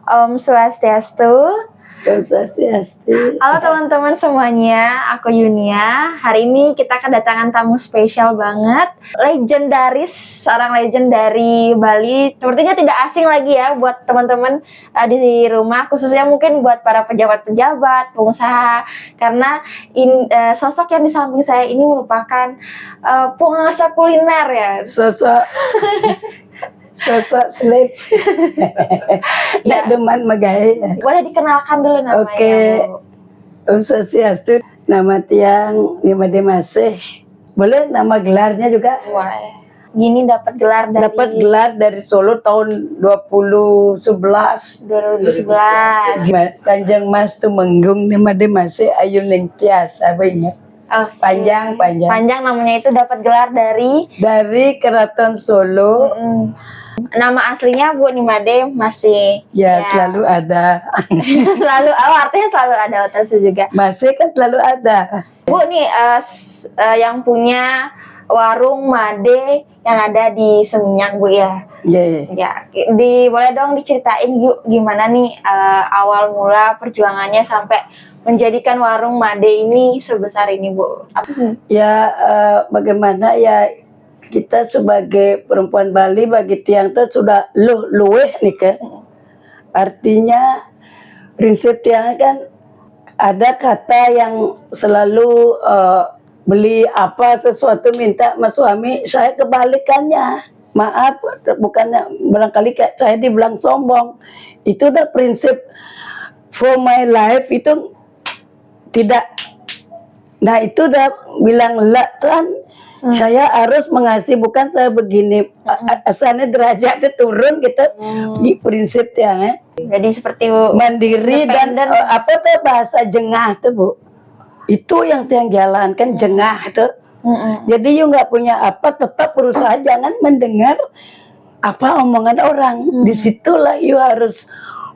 Om Swastiastu. Swastiastu. Halo teman-teman semuanya, aku Yunia. Hari ini kita kedatangan tamu spesial banget, seorang legend dari Bali. Sepertinya tidak asing lagi ya buat teman-teman di rumah, khususnya mungkin buat para pejabat-pejabat, pengusaha. Karena sosok yang di samping saya ini merupakan pengusaha kuliner ya. Sosok slave. Ya deman magae. Boleh dikenalkan dulu namanya. Oke. Om Swastiastu. Nama tiang Nimade Masih. Boleh nama gelarnya juga? Boleh. Gini dapat gelar dari Solo tahun 2011. 2011. Kanjeng Mas Tumenggung Nimade Masih Ayu Ning Tiasa, ingat. Okay. Panjang namanya itu dapat gelar dari Keraton Solo. Nama aslinya Bu Nimade Masih. Ya, selalu ada. Artinya selalu ada otensi juga. Masih kan selalu ada. Bu nih yang punya warung Made yang ada di Seminyak Bu ya. Yeah. Ya, boleh dong diceritain Bu gimana nih awal mula perjuangannya sampai menjadikan warung Made ini sebesar ini Bu. Ya bagaimana ya kita sebagai perempuan Bali bagi tiang itu sudah luweh nih kan. Artinya prinsip tiang kan ada kata yang selalu beli apa sesuatu minta mas suami, saya kebalikannya. Maaf, bukannya barangkali saya dibilang sombong. Itu udah prinsip for my life itu tidak. Nah itu udah bilang lah kan. Saya harus mengasihi, bukan saya begini. Asalnya derajatnya turun gitu. Di prinsip ya. Jadi seperti mandiri dan apa tuh bahasa jengah tuh Bu. Itu yang tiang jalankan jengah tuh. Jadi you nggak punya apa, tetap berusaha jangan mendengar apa omongan orang. Disitulah you harus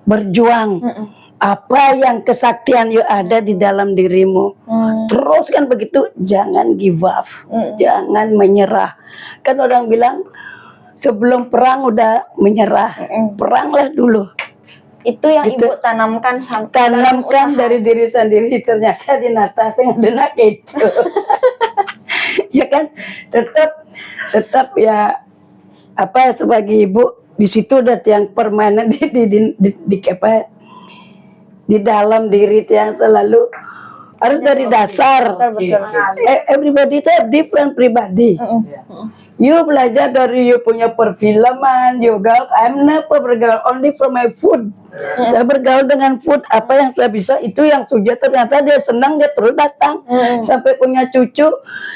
berjuang. Apa yang kesaktian you ada di dalam dirimu. Terus kan begitu, jangan give up, jangan menyerah. Kan orang bilang sebelum perang udah menyerah, peranglah dulu. Itu yang Ibu tanamkan dari diri sendiri, ternyata di atas yang ada itu. Ya kan, tetap ya apa sebagai ibu di situ udah yang permanen di dalam diri yang selalu harus dari dasar. Everybody itu different pribadi. You belajar dari you punya perfilman, you gaul. I'm never bergaul only for my food. Saya bergaul dengan food, apa yang saya bisa itu yang sudah ternyata dia senang, dia terus datang sampai punya cucu.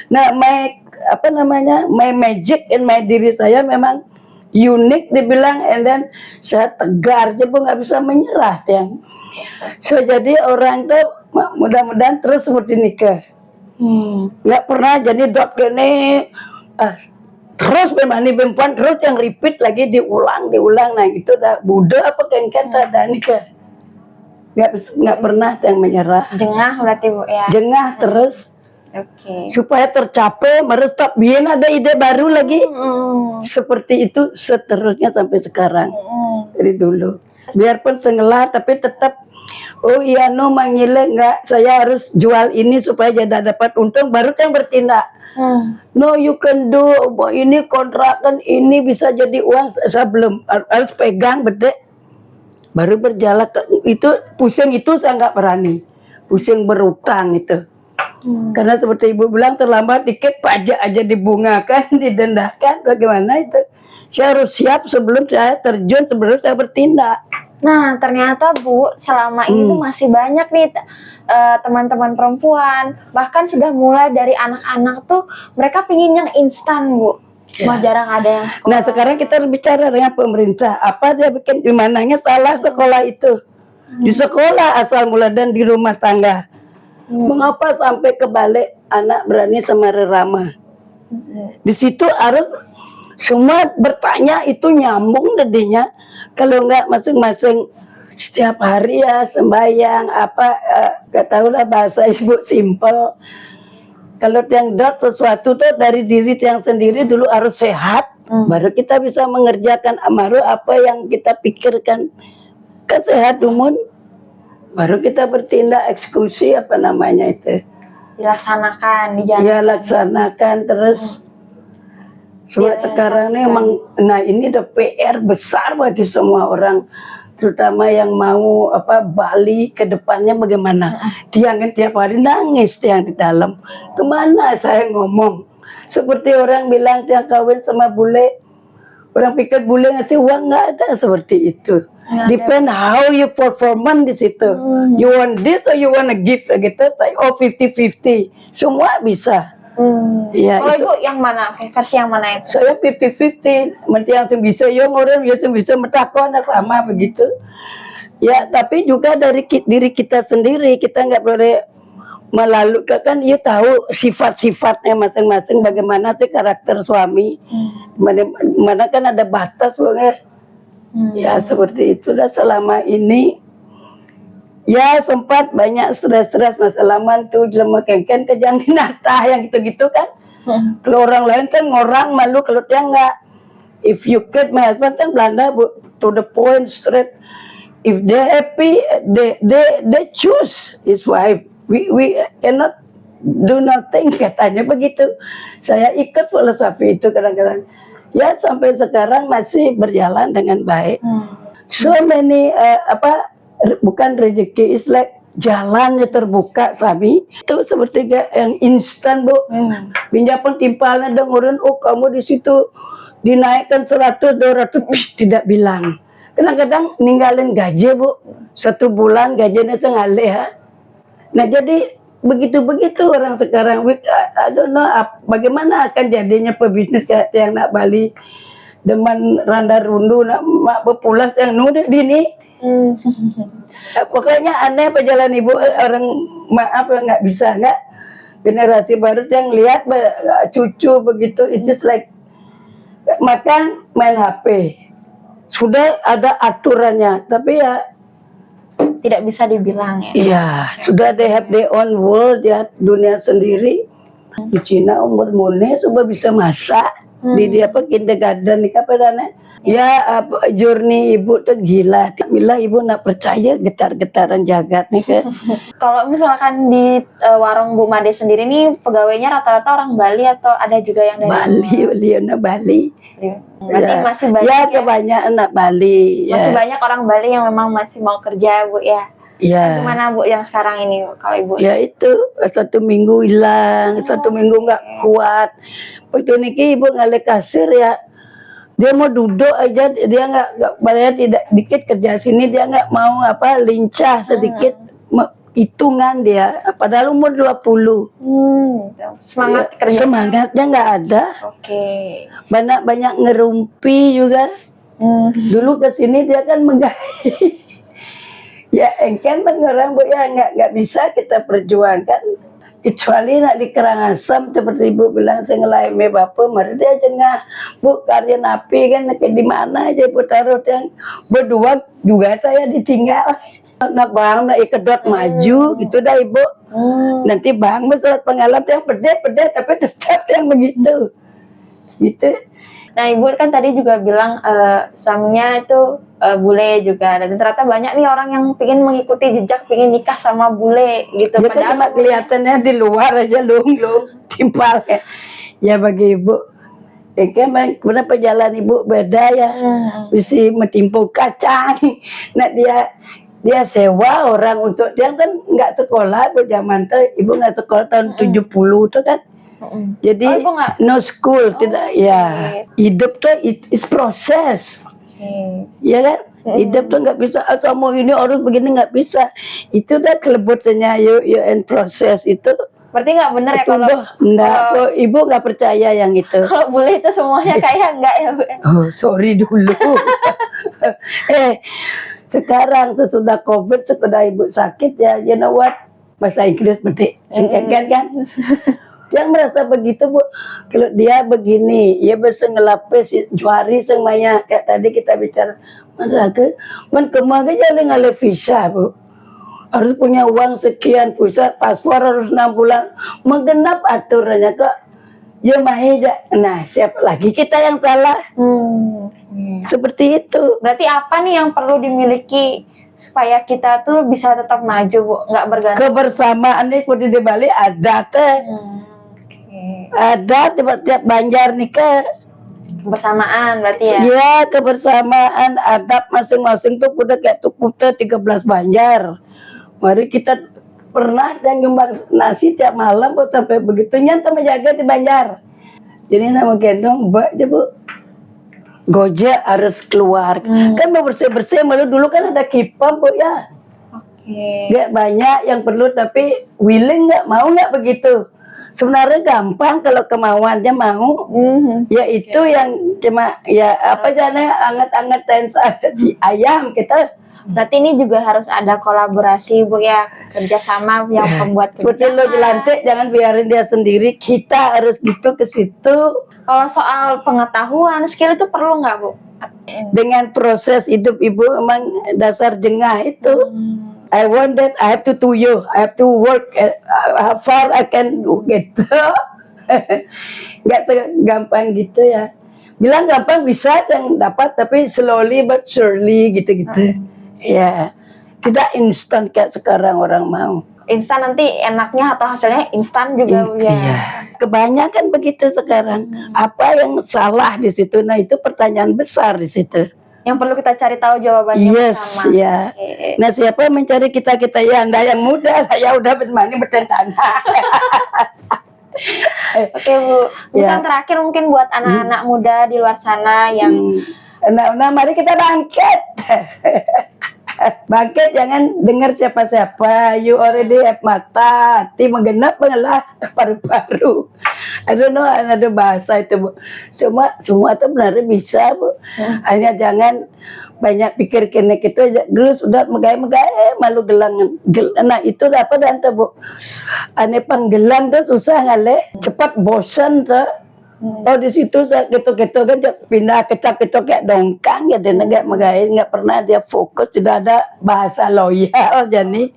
Nah, my magic in my diri saya memang unik dibilang, and then saya tegar aja Bu, nggak bisa menyerah tiang. So jadi orang tuh mudah-mudahan terus seperti nikah, nggak pernah jadi dot gini terus perempuan terus yang repeat lagi diulang. Nah itu dah Buddha apa kengken ada nikah, nggak pernah yang menyerah. Jengah berarti Bu ya. Jengah terus. Supaya tercapai, merestap biar ada ide baru lagi. Seperti itu seterusnya sampai sekarang. Dari dulu. Biarpun sengelah tapi tetap manggilnya enggak, saya harus jual ini supaya jadi dapat untung, baru yang bertindak. No, you can do ini kontrakan ini bisa jadi uang. Saya belum harus pegang bedek. Baru berjalan itu pusing, itu saya nggak berani. Pusing berutang itu. Karena seperti Ibu bilang terlambat dikit pajak aja dibungakan, didendakan, bagaimana itu. Saya harus siap sebelum saya terjun, sebelum saya bertindak. Nah ternyata Bu selama ini tuh masih banyak nih teman-teman perempuan, bahkan sudah mulai dari anak-anak tuh mereka pingin yang instan Bu. Mah jarang ada yang sekolah. Nah sekarang kita bicara dengan pemerintah, apa dia bikin, di mananya salah sekolah itu. Di sekolah asal mula dan di rumah tangga. Mengapa sampai kebalik anak berani sama rerama? Di situ harus semua bertanya, itu nyambung dedinya. Kalau enggak masing-masing setiap hari ya sembahyang gak tahu lah bahasa Ibu simple. Kalau yang dot sesuatu tuh dari diri yang sendiri dulu harus sehat, baru kita bisa mengerjakan amaru apa yang kita pikirkan. kan sehat umun, baru kita bertindak eksekusi apa namanya itu. Dilaksanakan, dijalankan. Ya laksanakan terus. Semua sekarang ini emang, nah ini udah PR besar bagi semua orang, terutama yang mau Bali ke depannya bagaimana. Tiang kan tiap hari nangis tiang di dalam. Kemana saya ngomong? Seperti orang bilang tiang kawin sama bule, orang pikir bule ngasih uang, nggak ada seperti itu. Depend how you performan di situ. You want this or you want a gift gitu, oh 50-50, semua bisa. Ya, kalau itu. Ibu yang mana? Versi yang mana itu? Saya 50-50, nanti yang bisa yang orang yang bisa metakon sama begitu. Ya, tapi juga dari diri kita sendiri, kita nggak boleh melalui, kan you tahu sifat-sifatnya masing-masing, bagaimana sih karakter suami. Mana kan ada batas, ya seperti itulah selama ini. Ya sempat banyak stres-stres masalah mantu, jelema kengken kejang dinata yang gitu-gitu kan. Kalau orang lain kan ngorang malu, kalau dia enggak. If you get my husband kan Belanda to the point straight. If they happy, they choose his wife. We cannot do nothing katanya begitu. Saya ikut filosofi itu kadang-kadang. Ya sampai sekarang masih berjalan dengan baik. So many bukan rezeki, is like jalannya terbuka Sami. Itu seperti yang instan Bu. Pinjaman timpalnya dong urun, oh kamu di situ dinaikkan 100-200, tidak bilang. Kadang-kadang ninggalin gaji Bu, 1 bulan gajinya sengalih. Nah jadi begitu-begitu orang sekarang. I don't know bagaimana akan jadinya pebisnis yang nak Bali deman randa rundu nak mak bepulas yang nude dini. Pokoknya aneh perjalanan Ibu, orang maaf nggak bisa, nggak generasi baru yang lihat cucu begitu, it's just like makan main HP, sudah ada aturannya, tapi ya tidak bisa dibilang ya. Iya, sudah they have their own world ya, dunia sendiri. Di Cina umur mune coba bisa masak di dia kindergarten nih kapan. Ya journey Ibu tuh gila. Mila Ibu nak percaya getar-getaran jagat nih ke. Kalau misalkan di warung Bu Made sendiri nih pegawainya rata-rata orang Bali atau ada juga yang dari Bali, beliau Bali. Berarti Ya, masih banyak ya kebanyakan anak Bali. Masih Ya. banyak orang Bali yang memang masih mau kerja Bu ya. Ya. Gimana Bu yang sekarang ini kalau Ibu? Ya itu 1 minggu hilang, 1 minggu nggak kuat. Waktu niki Ibu ngalih kasir ya. Dia mau duduk aja, dia nggak bayar tidak dikit kerja sini, dia nggak mau lincah sedikit hitungan dia. Padahal umur 20. Semangat Ya, kerja. semangatnya nggak ada. Oke. Banyak ngerumpi juga. Dulu ke sini dia kan menggahi. Ya engken orang Bu ya nggak bisa kita perjuangkan. Kecuali nak di Karangasem seperti Ibu bilang saya ngelaime bapak, mari dia jengah Bu karya napi kan di mana aja Ibu taruh yang berdua juga saya ditinggal. Nak bang nak ikedot maju gitu dah Ibu. Nanti bang surat pengalaman yang pede tapi tetap yang begitu. Gitu. Nah Ibu kan tadi juga bilang suaminya itu bule juga, dan ternyata banyak nih orang yang pengen mengikuti jejak, pengen nikah sama bule gitu. Ya kan cuma kelihatannya di luar aja lunglung timpal ya bagi Ibu. Kenapa jalan Ibu beda ya? Mesti metimpu kacang. Nah dia sewa orang untuk dia kan nggak sekolah Bu zaman itu, Ibu nggak sekolah tahun 70 tuh kan. Jadi no school tidak ya. Hidup tuh is proses. Ya kan? Hidup tuh nggak bisa sama ini harus begini, nggak bisa. Itu udah kelebutannya you and proses itu. Berarti nggak bener ya kalau enggak, Ibu nggak percaya yang itu. Kalau bule itu semuanya kayak enggak ya Bu? Oh, sorry dulu. Sekarang sesudah COVID, sesudah Ibu sakit ya, you know what? Bahasa Inggris penting. Singkatkan kan? Jangan merasa begitu Bu. Kalau dia begini, ya bisa ngelapis juari semuanya. Kayak tadi kita bicara, masyarakat, kemana jalan ngalih visa Bu. Harus punya uang sekian, pusat paspor harus 6 bulan. Menggenap aturannya kok. Ya maheja. Nah, siapa lagi kita yang salah? Seperti itu. Berarti apa nih yang perlu dimiliki supaya kita tuh bisa tetap maju, Bu, nggak bergantung. Kebersamaan ini seperti di Bali ada teh. Oke. Ada tiap Banjar nikah. Kebersamaan berarti ya. Ya, kebersamaan adat masing-masing tuh udah kayak Tukuta 13 Banjar. Mari kita pernah dan nyumbang nasi tiap malam kok sampai begitu nyata menjaga di Banjar. Jadi nama gendong mbak aja Bu. Gojek harus keluar. Kan mau bersih-bersih malu dulu kan ada kipam Bu ya. Oke. Gak banyak yang perlu tapi willing nggak mau nggak begitu. Sebenarnya gampang kalau kemauannya mau. Ya itu yang cuma ya apa jadinya anget-angetin si ayam kita. Berarti ini juga harus ada kolaborasi, Bu, ya, kerjasama yang pembuat Seperti lo dilantik jangan biarin dia sendiri. Kita harus gitu ke situ. Kalau soal pengetahuan, skill itu perlu nggak, Bu? Dengan proses hidup ibu emang dasar jengah itu. I want that I have to you. I have to work how far I can do gitu. Nggak segampang gitu ya. Bilang gampang bisa yang dapat tapi slowly but surely gitu-gitu. Ya, tidak instan kayak sekarang orang mau. Instan nanti enaknya atau hasilnya instan juga, Bu, ya. Iya. Kebanyakan begitu sekarang. Apa yang salah di situ? Nah itu pertanyaan besar di situ. Yang perlu kita cari tahu jawabannya Yes, bersama. ya. Oke. Nah siapa yang mencari kita ya Anda yang muda, saya udah bermain bertentana. Oke, Bu. Pesan Ya. terakhir mungkin buat anak-anak muda di luar sana yang Nah, mari kita bangkit. Bangkit, jangan dengar siapa-siapa. You already have mata, hati menggenap mengelah paru-paru. I don't know ada bahasa itu Bu. Semua itu benar bisa Bu. Hanya jangan banyak pikir kene kita terus udah megay malu gelangan. Nah itu dapat dan Bu. Ane panggelang tuh susah ngale, cepat bosan tuh. Oh di situ gitu kan pindah kecap-kecap kayak dongkang ya dan nggak pernah dia fokus, tidak ada bahasa loyal jadi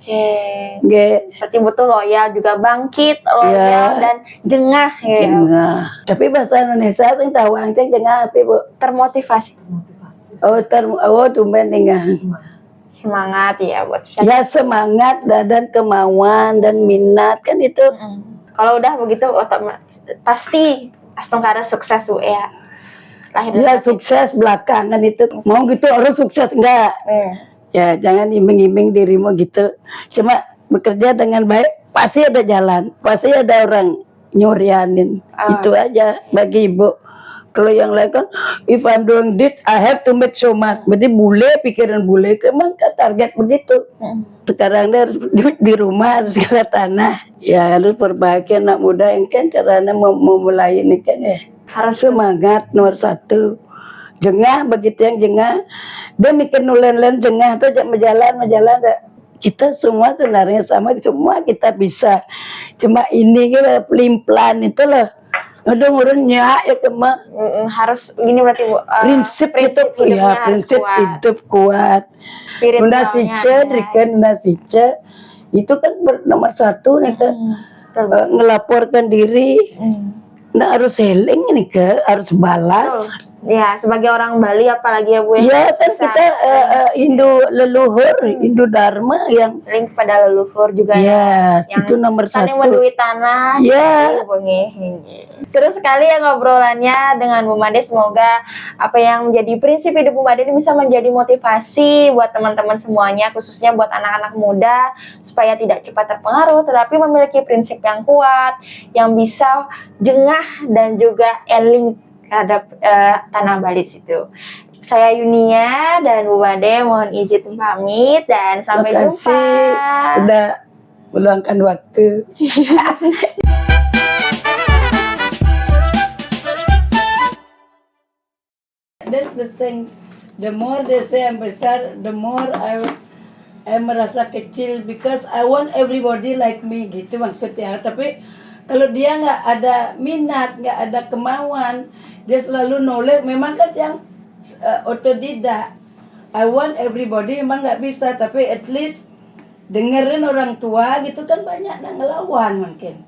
seperti butuh loyal juga, bangkit, loyal dan jengah ya. Jengah. Tapi bahasa Indonesia sing tahu angceng jengah apa Bu? Termotivasi. Tumben tinggal. Semangat ya buat Ya semangat dan kemauan dan minat kan itu. Kalau udah begitu pasti Astungkara sukses, Bu, ya. Ya sukses belakangan itu. Mau gitu harus sukses enggak? Ya jangan iming-iming dirimu gitu. Cuma bekerja dengan baik pasti ada jalan, pasti ada orang nyurianin. Itu aja bagi ibu. Kalau yang lain kan, if I'm doing this, I have to make so much. Berarti bule, pikiran bule, emang kan target begitu. Sekarang dia harus di rumah, harus ke tanah. Ya harus perbaiki anak muda yang kan caranya memulai ini kan ya. Harus semangat nomor satu. Jengah, begitu yang jengah. Dia mikir nulen-len jengah, tuh menjalan. Kita semua sebenarnya sama, semua kita bisa. Cuma ini kita pelin-pelan itu loh. Udah ngurunnya ya kema harus gini berarti Bu, prinsip hidup ya, prinsip hidup kuat. Nunda sice itu kan nomor satu nih kan ngelaporkan diri. Nah harus healing nih ke harus balas. Ya sebagai orang Bali apalagi ya Bu ya kan kita Hindu leluhur, Hindu Dharma yang link pada leluhur juga ya itu nomor satu. Saling mendui tanah. Ya. Seru sekali ya ngobrolannya dengan Bu Made. Semoga apa yang menjadi prinsip hidup Bu Made ini bisa menjadi motivasi buat teman-teman semuanya, khususnya buat anak-anak muda supaya tidak cepat terpengaruh, tetapi memiliki prinsip yang kuat, yang bisa jengah dan juga eling terhadap tanah Bali situ. Saya Yunia dan Bu Made mohon izin pamit dan sampai jumpa. Sudah meluangkan waktu. That's the thing. The more they say I'm besar, the more I merasa kecil because I want everybody like me gitu maksudnya. Tapi kalau dia nggak ada minat, nggak ada kemauan, dia selalu knowledge. Memang kan yang otodidak. I want everybody memang nggak bisa, tapi at least dengerin orang tua gitu kan banyak yang ngelawan mungkin.